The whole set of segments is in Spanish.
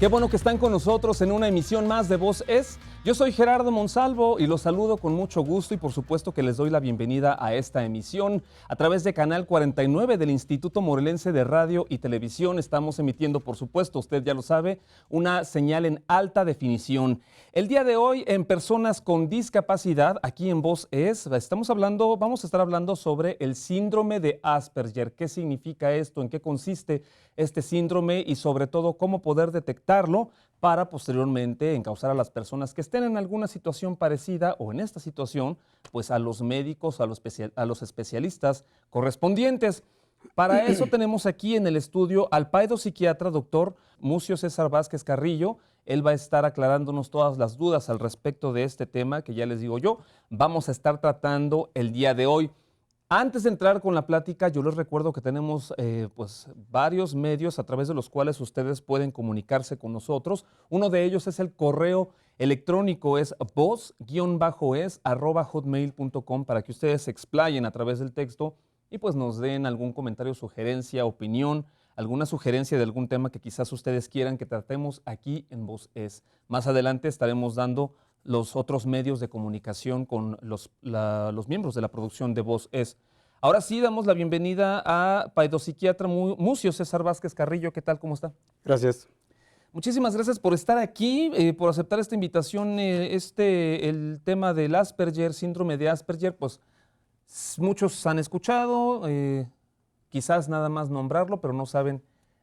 Qué bueno que están con nosotros en una emisión más de Voz Es. Yo soy Gerardo Monsalvo y los saludo con mucho gusto y por supuesto que les doy la bienvenida a esta emisión. A través de Canal 49 del Instituto Morelense de Radio y Televisión estamos emitiendo, por supuesto, usted ya lo sabe, una señal en alta definición. El día de hoy en Personas con Discapacidad, aquí en Voz Es, vamos a estar hablando sobre el síndrome de Asperger. ¿Qué significa esto? ¿En qué consiste este síndrome? Y sobre todo, ¿cómo poder detectarlo para posteriormente encauzar a las personas que estén en alguna situación parecida o en esta situación, pues a los médicos, a los especialistas correspondientes? Para eso tenemos aquí en el estudio al paidopsiquiatra doctor Mucio César Vázquez Carrillo. Él va a estar aclarándonos todas las dudas al respecto de este tema que ya les digo yo, vamos a estar tratando el día de hoy. Antes de entrar con la plática, yo les recuerdo que tenemos pues varios medios a través de los cuales ustedes pueden comunicarse con nosotros. Uno de ellos es el correo electrónico, es voz-es@hotmail.com, para que ustedes se explayen a través del texto y pues nos den algún comentario, sugerencia, opinión, alguna sugerencia de algún tema que quizás ustedes quieran que tratemos aquí en Voz Es. Más adelante estaremos dando los otros medios de comunicación con los miembros de la producción de Voz Es. Ahora sí, damos la bienvenida a paidopsiquiatra Mucio César Vázquez Carrillo. ¿Qué tal? ¿Cómo está? Gracias. Muchísimas gracias por estar aquí, por aceptar esta invitación. El tema del Asperger, síndrome de Asperger, pues muchos han escuchado, quizás nada más nombrarlo, pero no saben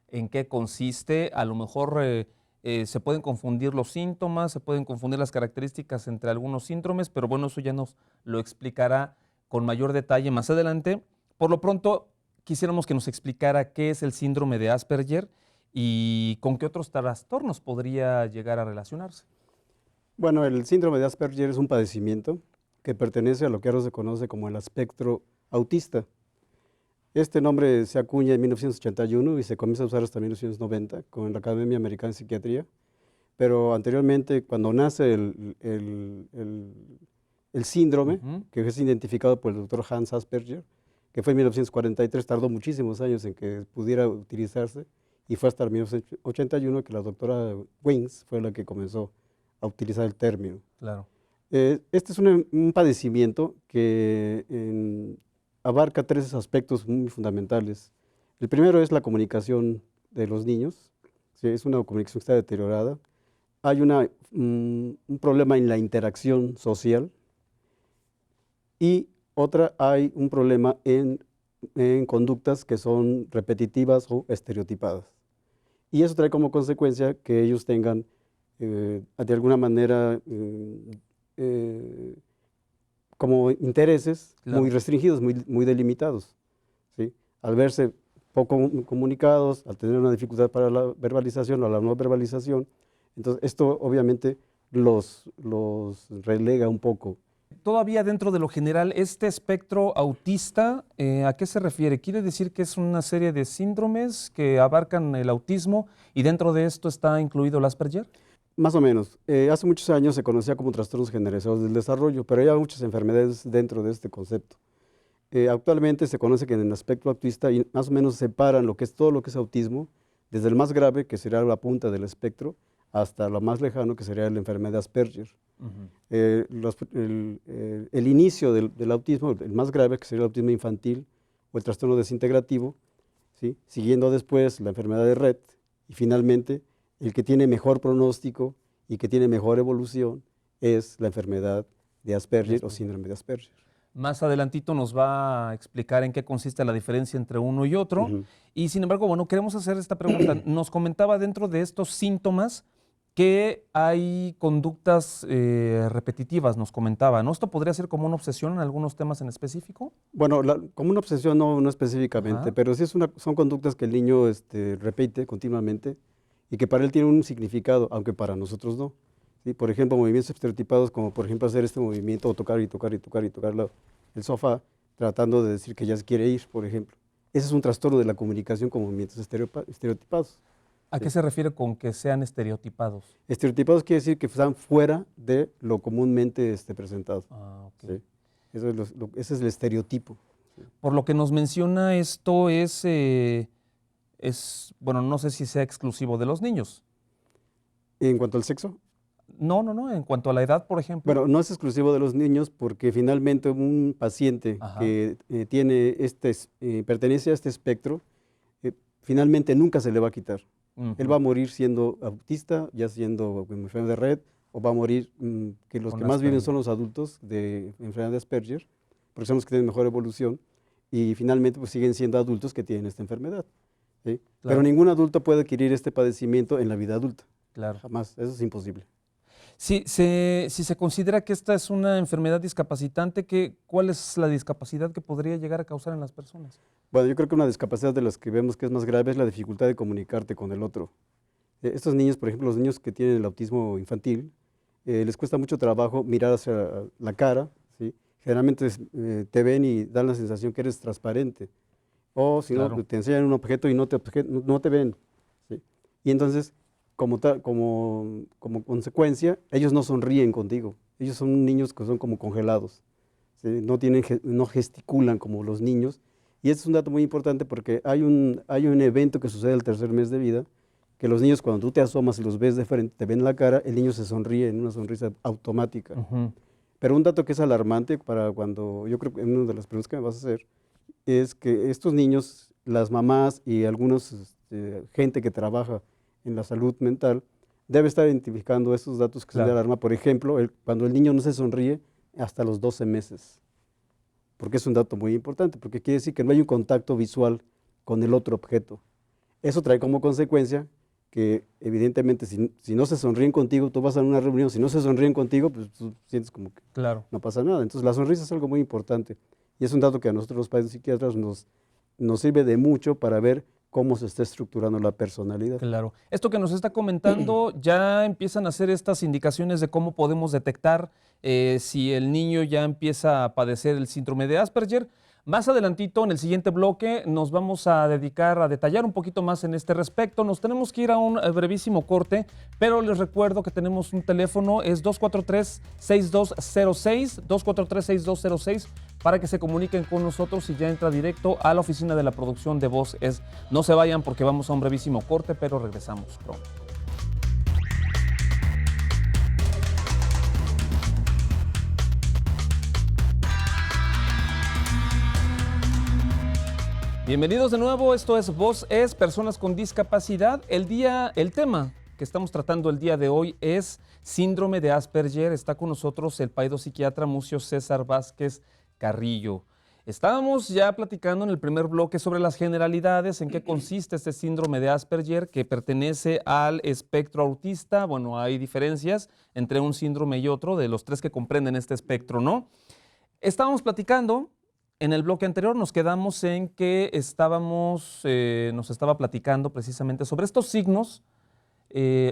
en qué consiste. A lo mejor se pueden confundir los síntomas, se pueden confundir las características entre algunos síndromes, pero bueno, eso ya nos lo explicará con mayor detalle más adelante. Por lo pronto, quisiéramos que nos explicara qué es el síndrome de Asperger y con qué otros trastornos podría llegar a relacionarse. Bueno, el síndrome de Asperger es un padecimiento que pertenece a lo que ahora se conoce como el espectro autista. Este nombre se acuña en 1981 y se comienza a usar hasta 1990 con la Academia Americana de Psiquiatría, pero anteriormente, cuando nace el síndrome, que es identificado por el doctor Hans Asperger, que fue en 1943, tardó muchísimos años en que pudiera utilizarse, y fue hasta 1981 que la doctora Wings fue la que comenzó a utilizar el término. Claro. Este es un padecimiento que abarca tres aspectos muy fundamentales. El primero es la comunicación de los niños. ¿Sí? Es una comunicación que está deteriorada. Hay un problema en la interacción social. Y hay un problema en conductas que son repetitivas o estereotipadas. Y eso trae como consecuencia que ellos tengan, de alguna manera, como intereses muy restringidos, muy delimitados, ¿sí? Al verse poco comunicados, al tener una dificultad para la verbalización o la no verbalización, entonces esto obviamente los relega un poco. Todavía dentro de lo general, este espectro autista, ¿a qué se refiere? ¿Quiere decir que es una serie de síndromes que abarcan el autismo y dentro de esto está incluido el Asperger? Más o menos. Hace muchos años se conocía como trastornos generalizados del desarrollo, pero hay muchas enfermedades dentro de este concepto. Actualmente se conoce que en el espectro autista más o menos separan todo lo que es autismo, desde el más grave, que sería la punta del espectro, hasta lo más lejano, que sería la enfermedad de Asperger. El inicio del autismo, el más grave, que sería el autismo infantil o el trastorno desintegrativo, ¿sí? Siguiendo después la enfermedad de Rett, y finalmente el que tiene mejor pronóstico y que tiene mejor evolución es la enfermedad de Asperger o síndrome de Asperger. Más adelantito nos va a explicar en qué consiste la diferencia entre uno y otro. Y sin embargo, bueno, queremos hacer esta pregunta. Nos comentaba dentro de estos síntomas que hay conductas repetitivas, nos comentaba, ¿no? ¿Esto podría ser como una obsesión en algunos temas en específico? Bueno, como una obsesión no específicamente, pero sí son conductas que el niño repite continuamente y que para él tienen un significado, aunque para nosotros no. ¿Sí? Por ejemplo, movimientos estereotipados como por ejemplo hacer este movimiento o tocar y tocar y tocar y tocar el sofá, tratando de decir que ya se quiere ir, por ejemplo. Ese es un trastorno de la comunicación con movimientos estereotipados. ¿A qué se refiere con que sean estereotipados? Estereotipados quiere decir que están fuera de lo comúnmente presentado. Okay. ¿Sí? Ese es el estereotipo. ¿Sí? Por lo que nos menciona, esto bueno, no sé si sea exclusivo de los niños. En cuanto al sexo, No, en cuanto a la edad, por ejemplo. bueno, no es exclusivo de los niños porque finalmente un paciente Ajá. que tiene pertenece a este espectro, finalmente nunca se le va a quitar. Él Ujú. va a morir siendo autista, ya siendo enfermedad de Rett, o va a morir, que los Con que más viven Asperger. son los adultos de enfermedad de Asperger, porque son los que tienen mejor evolución, y finalmente pues siguen siendo adultos que tienen esta enfermedad, ¿sí? Pero Claro, ningún adulto puede adquirir este padecimiento en la vida adulta, claro. jamás, eso es imposible. Si se considera que esta es una enfermedad discapacitante, ¿cuál es la discapacidad que podría llegar a causar en las personas? Bueno, yo creo que una discapacidad de las que vemos que es más grave es la dificultad de comunicarte con el otro. Estos niños, por ejemplo, los niños que tienen el autismo infantil, les cuesta mucho trabajo mirar hacia la cara, ¿sí? Generalmente te ven y dan la sensación que eres transparente. O si no, Claro, pues, te enseñan un objeto y no te ven, ¿sí? Y entonces, como consecuencia, ellos no sonríen contigo. Ellos son niños que son como congelados, ¿sí? No gesticulan como los niños. Y este es un dato muy importante porque hay un evento que sucede al tercer mes de vida, que los niños cuando tú te asomas y los ves de frente, te ven la cara, el niño se sonríe en una sonrisa automática. ujú, Pero un dato que es alarmante para cuando, yo creo que en una de las preguntas que me vas a hacer, es que estos niños, las mamás y algunos gente que trabaja en la salud mental, debe estar identificando estos datos que son de claro. alarma. Por ejemplo, cuando el niño no se sonríe hasta los 12 meses, porque es un dato muy importante, porque quiere decir que no hay un contacto visual con el otro objeto. Eso trae como consecuencia que evidentemente si no se sonríen contigo, tú vas a una reunión, si no se sonríen contigo, pues tú sientes como que Claro. no pasa nada. Entonces la sonrisa es algo muy importante y es un dato que a nosotros los padres psiquiatras nos sirve de mucho para ver cómo se está estructurando la personalidad. Claro. Esto que nos está comentando, ya empiezan a hacer estas indicaciones de cómo podemos detectar si el niño ya empieza a padecer el síndrome de Asperger. Más adelantito, en el siguiente bloque, nos vamos a dedicar a detallar un poquito más en este respecto. Nos tenemos que ir a un brevísimo corte, pero les recuerdo que tenemos un teléfono, es 243-6206, 243-6206, para que se comuniquen con nosotros y ya entra directo a la oficina de la producción de Voz Es. No se vayan porque vamos a un brevísimo corte, pero regresamos pronto. Bienvenidos de nuevo, esto es Voz Es, Personas con Discapacidad. El tema que estamos tratando el día de hoy es síndrome de Asperger. Está con nosotros el psiquiatra Mucio César Vázquez Carrillo. Estábamos ya platicando en el primer bloque sobre las generalidades, en qué consiste este síndrome de Asperger que pertenece al espectro autista. Bueno, hay diferencias entre un síndrome y otro, de los tres que comprenden este espectro, ¿no? Estábamos platicando, en el bloque anterior nos quedamos en que nos estaba platicando precisamente sobre estos signos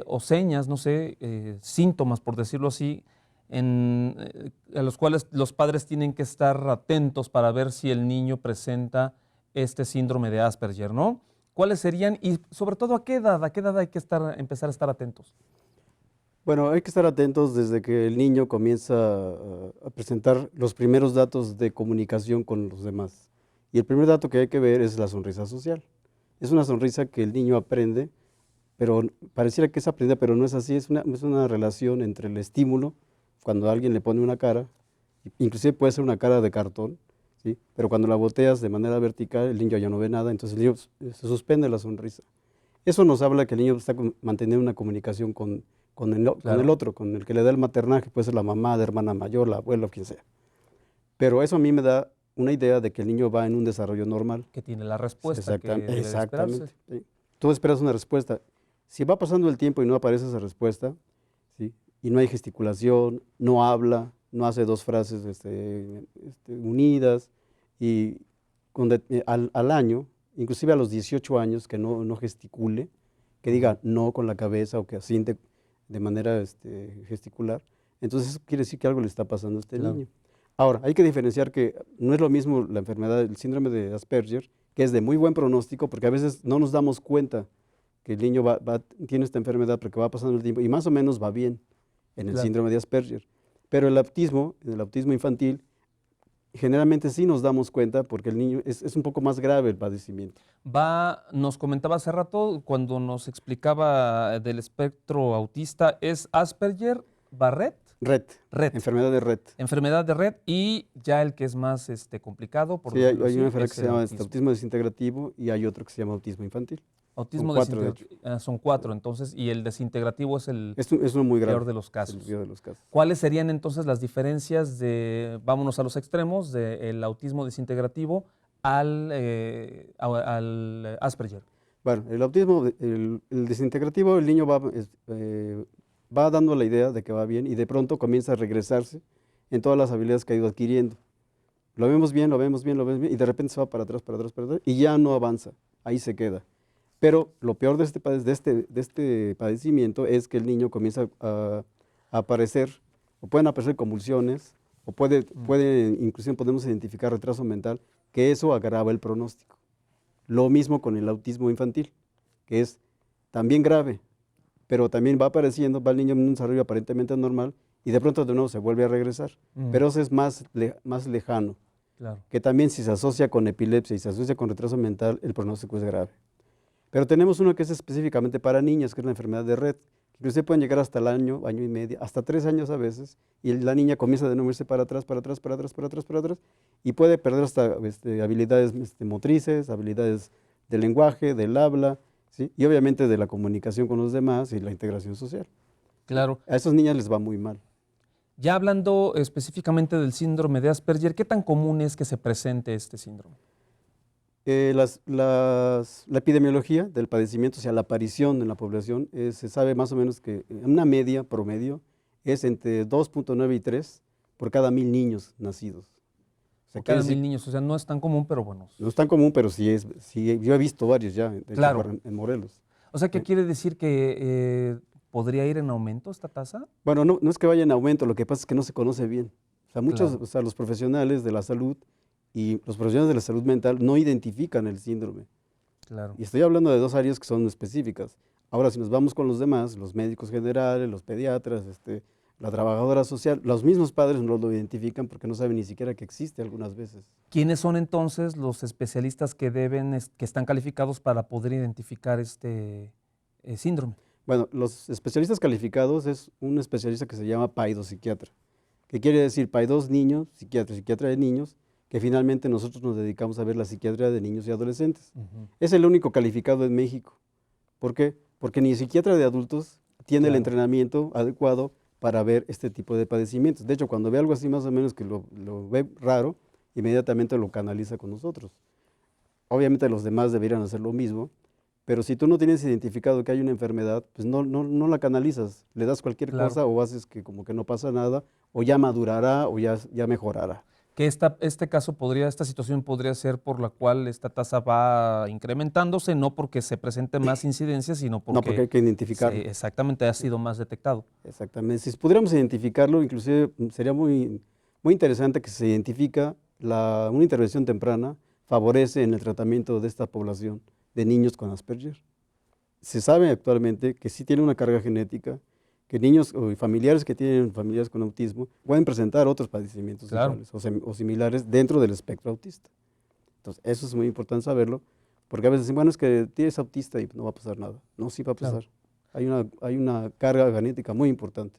o señas, no sé, síntomas, por decirlo así, a los cuales los padres tienen que estar atentos para ver si el niño presenta este síndrome de Asperger, ¿no? ¿Cuáles serían y sobre todo a qué edad hay que empezar a estar atentos? Bueno, hay que estar atentos desde que el niño comienza a presentar los primeros datos de comunicación con los demás. Y el primer dato que hay que ver es la sonrisa social. Es una sonrisa que el niño aprende, pero pareciera que es aprendida, pero no es así. Es una relación entre el estímulo, cuando alguien le pone una cara, inclusive puede ser una cara de cartón, ¿sí? Pero cuando la volteas de manera vertical, el niño ya no ve nada, entonces el niño se suspende la sonrisa. Eso nos habla que el niño está manteniendo una comunicación con el Claro, otro, con el que le da el maternaje, puede ser la mamá, la hermana mayor, la abuela, quien sea. Pero eso a mí me da una idea de que el niño va en un desarrollo normal. que tiene la respuesta que Exactamente, debe de esperarse. exactamente. ¿Sí? Tú esperas una respuesta. Si va pasando el tiempo y no aparece esa respuesta, ¿sí? Y no hay gesticulación, no habla, no hace dos frases unidas, y al año, inclusive a los 18 años, que no gesticule, que Ujú. diga no con la cabeza o que asiente de manera gesticular, entonces eso quiere decir que algo le está pasando a este Claro. niño. Ahora, hay que diferenciar que no es lo mismo la enfermedad, el síndrome de Asperger, que es de muy buen pronóstico, porque a veces no nos damos cuenta que el niño tiene esta enfermedad porque va pasando el tiempo y más o menos va bien en el Claro. síndrome de Asperger. Pero el autismo, en el autismo infantil, Generalmente sí nos damos cuenta porque el niño es un poco más grave el padecimiento. Nos comentaba hace rato cuando nos explicaba del espectro autista, es Asperger, Barrett, Rett, Rett, enfermedad de Rett. enfermedad de Rett, y ya el que es más complicado, por Sí, hay decirlo una así, enfermedad que es se el llama autismo. autismo desintegrativo y hay otro que se llama autismo infantil. Autismo 4, de hecho. son 4, entonces, y el desintegrativo es el Es uno muy grave. peor de los Es el casos. peor de los casos. ¿Cuáles serían entonces las diferencias de, vámonos a los extremos, del autismo desintegrativo al Asperger? Bueno, el autismo, el desintegrativo, el niño va dando la idea de que va bien y de pronto comienza a regresarse en todas las habilidades que ha ido adquiriendo. Lo vemos bien, lo vemos bien, lo vemos bien y de repente se va para atrás, para atrás, para atrás y ya no avanza, ahí se queda. Pero lo peor de este padecimiento es que el niño comienza a aparecer, o pueden aparecer convulsiones, o inclusive podemos identificar retraso mental, que eso agrava el pronóstico. Lo mismo con el autismo infantil, que es también grave, pero también va apareciendo, va el niño en un desarrollo aparentemente normal y de pronto de nuevo se vuelve a regresar. Pero eso es más lejano, Claro. que también si se asocia con epilepsia y se asocia con retraso mental, el pronóstico es grave. Pero tenemos uno que es específicamente para niños, que es la enfermedad de Rett. Inclusive pueden llegar hasta el año, año y medio, hasta 3 años a veces, y la niña comienza de nuevo a irse para atrás, para atrás, para atrás, para atrás, para atrás, y puede perder hasta habilidades motrices, habilidades del lenguaje, del habla, ¿sí? Y obviamente de la comunicación con los demás y la integración social. Claro. A esas niñas les va muy mal. Ya hablando específicamente del síndrome de Asperger, ¿qué tan común es que se presente este síndrome? La epidemiología del padecimiento, o sea, la aparición en la población, se sabe más o menos que una media promedio es entre 2.9 y 3 por cada 1000 niños nacidos. O sea, Por cada quiere 1000 decir, niños, o sea, no es tan común, pero bueno. no es tan común, pero sí, yo he visto varios ya, de hecho, Claro. en Morelos. O sea, ¿qué quiere decir que podría ir en aumento esta tasa? Bueno, no es que vaya en aumento, lo que pasa es que no se conoce bien. O sea, Claro. o sea, los profesionales de la salud y los profesionales de la salud mental no identifican el síndrome. Claro. Y estoy hablando de 2 áreas que son específicas. Ahora, si nos vamos con los demás, los médicos generales, los pediatras, la trabajadora social, los mismos padres no lo identifican porque no saben ni siquiera que existe algunas veces. ¿Quiénes son entonces los especialistas que que están calificados para poder identificar este síndrome? Bueno, los especialistas calificados es un especialista que se llama paidopsiquiatra, que quiere decir paidos niños, psiquiatra de niños, que finalmente nosotros nos dedicamos a ver la psiquiatría de niños y adolescentes. Es el único calificado en México. ¿Por qué? Porque ni psiquiatra de adultos tiene el entrenamiento adecuado para ver este tipo de padecimientos. De hecho, cuando ve algo así más o menos que lo ve raro, inmediatamente lo canaliza con nosotros. Obviamente los demás deberían hacer lo mismo, pero si tú no tienes identificado que hay una enfermedad, pues no la canalizas, le das cualquier cosa o haces que como que no pasa nada, o ya madurará o ya mejorará. Que esta situación podría ser por la cual esta tasa va incrementándose, no porque se presente más incidencia, sino porque, no, porque hay que identificarlo. Exactamente, ha sido más detectado. Exactamente. Si pudiéramos identificarlo, inclusive sería muy interesante que se identifica una intervención temprana, favorece en el tratamiento de esta población de niños con Asperger. Se sabe actualmente que sí tiene una carga genética, que niños o familiares que tienen familiares con autismo pueden presentar otros padecimientos iguales o similares dentro del espectro autista. Entonces, eso es muy importante saberlo, porque a veces dicen, bueno, es que tienes autista y no va a pasar nada. No, sí va a pasar. Hay una carga genética muy importante.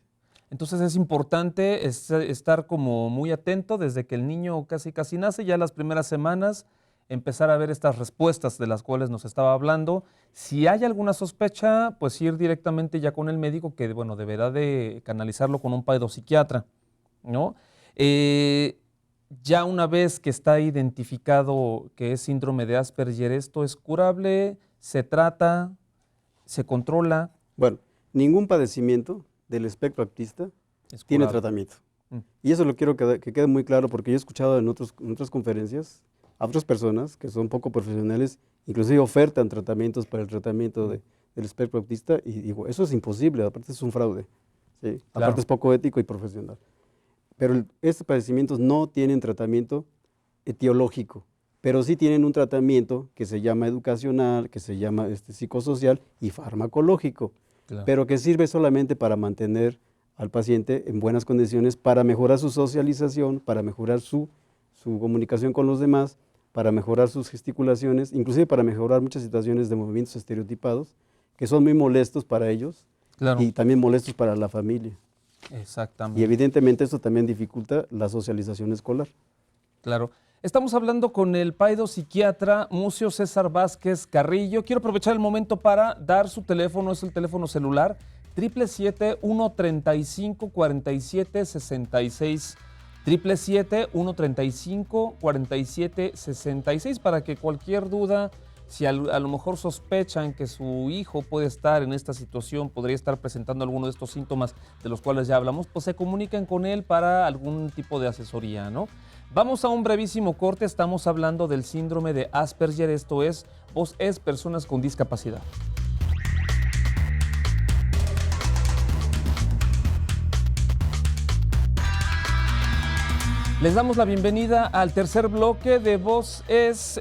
Entonces es importante estar como muy atento desde que el niño casi nace, ya las primeras semanas, empezar a ver estas respuestas de las cuales nos estaba hablando. Si hay alguna sospecha, pues ir directamente ya con el médico que, bueno, deberá de canalizarlo con un paidopsiquiatra, ¿no? Ya una vez que está identificado que es síndrome de Asperger, ¿esto es curable? ¿Se trata? ¿Se controla? Bueno, ningún padecimiento del espectro autista tiene tratamiento. Y eso lo quiero que quede muy claro porque yo he escuchado en otras conferencias a otras personas que son poco profesionales, inclusive ofertan tratamientos para el tratamiento del espectro autista y digo, eso es imposible, aparte es un fraude, ¿sí? Aparte es poco ético y profesional. Pero estos padecimientos no tienen tratamiento etiológico, pero sí tienen un tratamiento que se llama educacional, que se llama psicosocial y farmacológico, pero que sirve solamente para mantener al paciente en buenas condiciones, para mejorar su socialización, para mejorar su su comunicación con los demás, para mejorar sus gesticulaciones, inclusive para mejorar muchas situaciones de movimientos estereotipados, que son muy molestos para ellos Claro, y también molestos para la familia. Y exactamente. evidentemente esto también dificulta la socialización escolar. Claro. Estamos hablando con el psiquiatra Mucio César Vázquez Carrillo. Quiero aprovechar el momento para dar su teléfono, es el teléfono celular, 777-135-4766. 777-135-4766 para que cualquier duda, si a lo mejor sospechan que su hijo puede estar en esta situación, podría estar presentando alguno de estos síntomas de los cuales ya hablamos, pues se comunican con él para algún tipo de asesoría, ¿no? Vamos a un brevísimo corte, estamos hablando del síndrome de Asperger, esto es, Voz es Personas con Discapacidad. Les damos la bienvenida al tercer bloque de Voz es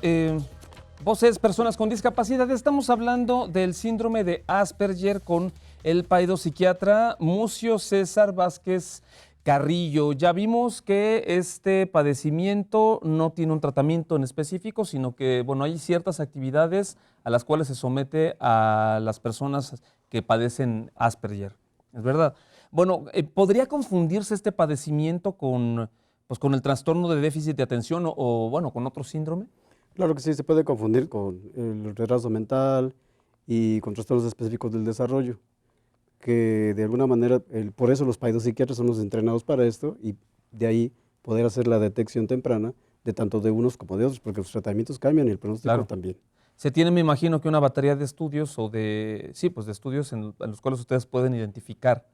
Personas con Discapacidad. Estamos hablando del síndrome de Asperger con el psiquiatra Mucio César Vázquez Carrillo. Ya vimos que este padecimiento no tiene un tratamiento en específico, sino que, bueno, hay ciertas actividades a las cuales se somete a las personas que padecen Asperger. ¿Es verdad? Bueno, ¿podría confundirse este padecimiento con el trastorno de déficit de atención bueno, con otro síndrome? Claro que sí, se puede confundir con el retraso mental y con trastornos específicos del desarrollo, que de alguna manera, por eso los psiquiatras son los entrenados para esto y de ahí poder hacer la detección temprana de tanto de unos como de otros, porque los tratamientos cambian y el pronóstico Claro. también. Se tiene, me imagino, que una batería de estudios de estudios en los cuales ustedes pueden identificar,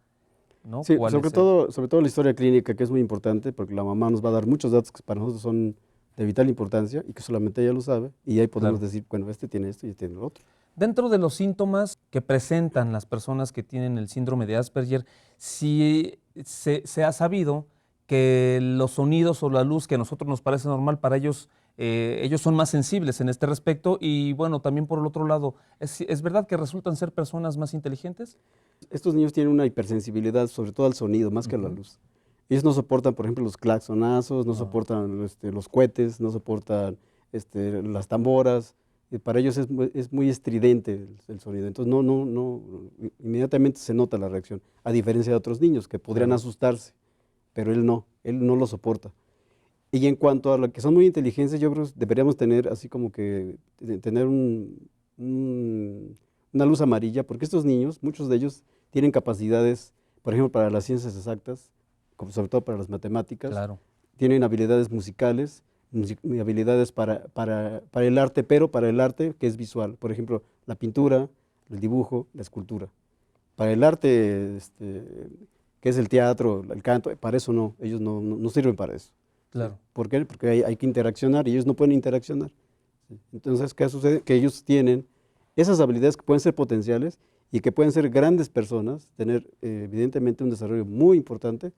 ¿no? Sí, ¿Cuál sobre es todo la historia clínica, que es muy importante, porque la mamá nos va a dar muchos datos que para nosotros son de vital importancia y que solamente ella lo sabe, y ahí podemos Claro. decir, bueno, este tiene esto y este tiene lo otro. Dentro de los síntomas que presentan las personas que tienen el síndrome de Asperger, sí se ha sabido que los sonidos o la luz que a nosotros nos parece normal, para ellos, ellos son más sensibles en este respecto y bueno, también por el otro lado, ¿es verdad que resultan ser personas más inteligentes? Estos niños tienen una hipersensibilidad, sobre todo al sonido, más que a la luz. Ellos no soportan, por ejemplo, los claxonazos, no soportan los cohetes, no soportan las tamboras. Para ellos es muy estridente el sonido. Entonces, inmediatamente se nota la reacción, a diferencia de otros niños que podrían Claro. asustarse, pero él no lo soporta. Y en cuanto a lo que son muy inteligentes, yo creo que deberíamos tener así como que tener una luz amarilla, porque estos niños, muchos de ellos tienen capacidades, por ejemplo, para las ciencias exactas, como sobre todo para las matemáticas, Claro. tienen habilidades musicales, habilidades para el arte, pero para el arte que es visual, por ejemplo, la pintura, el dibujo, la escultura. Para el arte, que es el teatro, el canto, para eso no, ellos no sirven para eso. Claro. ¿Por qué? Porque hay que interaccionar y ellos no pueden interaccionar. Entonces, ¿qué sucede? Que ellos tienen esas habilidades que pueden ser potenciales y que pueden ser grandes personas, tener evidentemente un desarrollo muy importante,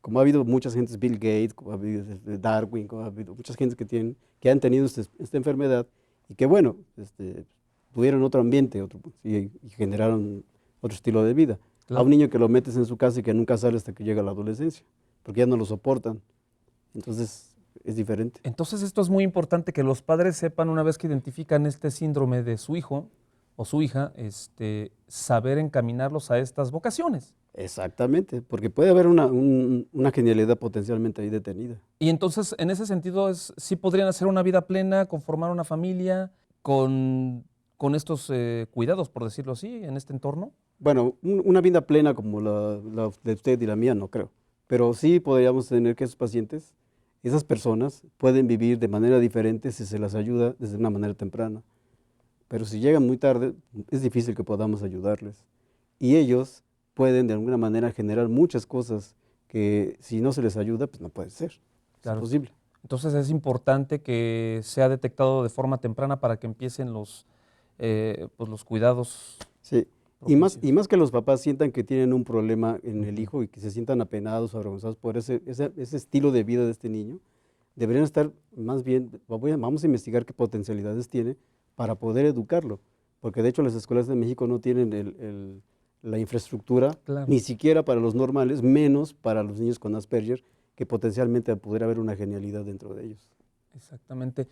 como ha habido muchas gentes, Bill Gates, como ha habido Darwin, como ha habido muchas gentes que han tenido esta enfermedad y que, bueno, tuvieron otro ambiente y generaron otro estilo de vida. Claro. A un niño que lo metes en su casa y que nunca sale hasta que llega a la adolescencia, porque ya no lo soportan. Entonces, es diferente. Entonces, esto es muy importante que los padres sepan, una vez que identifican este síndrome de su hijo o su hija, saber encaminarlos a estas vocaciones. Exactamente, porque puede haber una genialidad potencialmente ahí detenida. Y entonces, en ese sentido, sí podrían hacer una vida plena, conformar una familia con estos cuidados, por decirlo así, en este entorno. Bueno, una vida plena como la de usted y la mía, no creo. Pero sí podríamos tener que esos pacientes, esas personas, pueden vivir de manera diferente si se las ayuda desde una manera temprana. Pero si llegan muy tarde, es difícil que podamos ayudarles. Y ellos pueden de alguna manera generar muchas cosas que si no se les ayuda, pues no puede ser. Claro. Es posible. Entonces es importante que sea detectado de forma temprana para que empiecen los cuidados. Sí. Y más que los papás sientan que tienen un problema en el hijo y que se sientan apenados o avergonzados por ese estilo de vida de este niño, deberían estar más bien, vamos a investigar qué potencialidades tiene para poder educarlo. Porque de hecho las escuelas de México no tienen la infraestructura, Claro. ni siquiera para los normales, menos para los niños con Asperger, que potencialmente pudiera haber una genialidad dentro de ellos. Exactamente.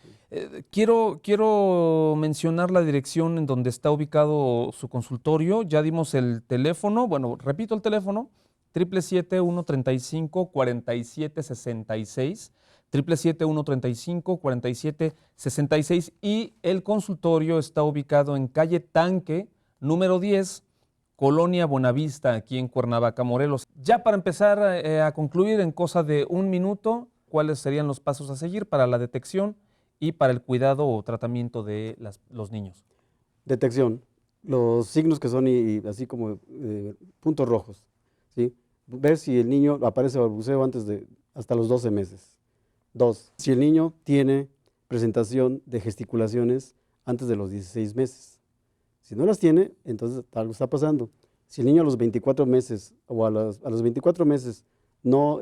Quiero mencionar la dirección en donde está ubicado su consultorio. Ya dimos el teléfono. Bueno, repito el teléfono: 777-135-4766. 777-135-4766. Y el consultorio está ubicado en calle Tanque, número 10, Colonia Buenavista, aquí en Cuernavaca, Morelos. Ya para empezar a concluir en cosa de un minuto, ¿cuáles serían los pasos a seguir para la detección y para el cuidado o tratamiento de los niños? Detección. Los signos que son así como puntos rojos, ¿sí? Ver si el niño aparece balbuceo hasta los 12 meses. 2. Si el niño tiene presentación de gesticulaciones antes de los 16 meses. Si no las tiene, entonces algo está pasando. Si el niño a los 24 meses o a los 24 meses no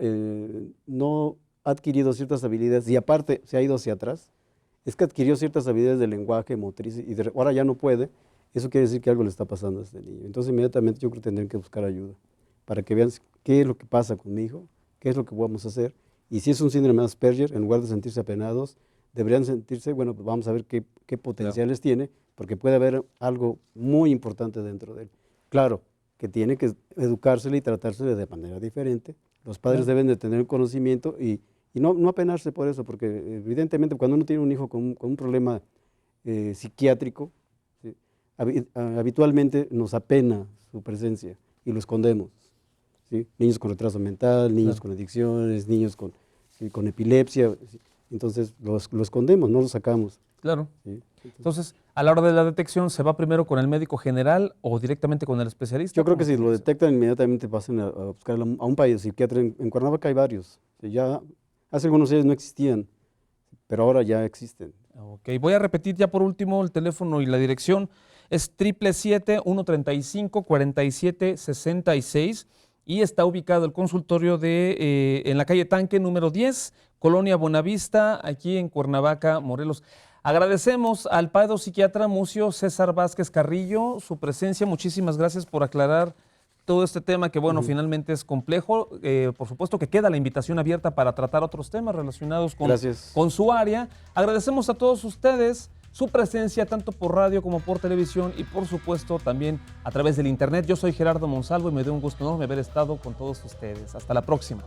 ha adquirido ciertas habilidades y aparte se ha ido hacia atrás, es que adquirió ciertas habilidades de lenguaje, motriz y ahora ya no puede, eso quiere decir que algo le está pasando a este niño. Entonces inmediatamente yo creo que tendrían que buscar ayuda para que vean qué es lo que pasa con mi hijo, qué es lo que podemos hacer, y si es un síndrome de Asperger, en lugar de sentirse apenados, deberían sentirse, bueno, pues vamos a ver qué potenciales tiene, porque puede haber algo muy importante dentro de él. Claro, que tiene que educársele y tratársele de manera diferente. Los padres deben de tener conocimiento y no apenarse por eso, porque evidentemente cuando uno tiene un hijo con un problema psiquiátrico, ¿sí? Habitualmente nos apena su presencia y lo escondemos, ¿sí? Niños con retraso mental, niños con adicciones, niños con epilepsia, ¿sí? Entonces lo escondemos, no lo sacamos. Claro. ¿Sí? Entonces, a la hora de la detección, ¿se va primero con el médico general o directamente con el especialista? Yo creo que si lo detectan, inmediatamente pasen a buscar a un psiquiatra. En Cuernavaca hay varios. Ya hace algunos años no existían, pero ahora ya existen. Ok, voy a repetir ya por último el teléfono y la dirección. Es 777-135-4766 y está ubicado el consultorio en la calle Tanque, número 10, Colonia Buenavista, aquí en Cuernavaca, Morelos. Agradecemos al psiquiatra Mucio César Vázquez Carrillo su presencia. Muchísimas gracias por aclarar todo este tema que, bueno, finalmente es complejo. Por supuesto que queda la invitación abierta para tratar otros temas relacionados con su área. Agradecemos a todos ustedes su presencia, tanto por radio como por televisión y, por supuesto, también a través del internet. Yo soy Gerardo Monsalvo y me dio un gusto enorme haber estado con todos ustedes. Hasta la próxima.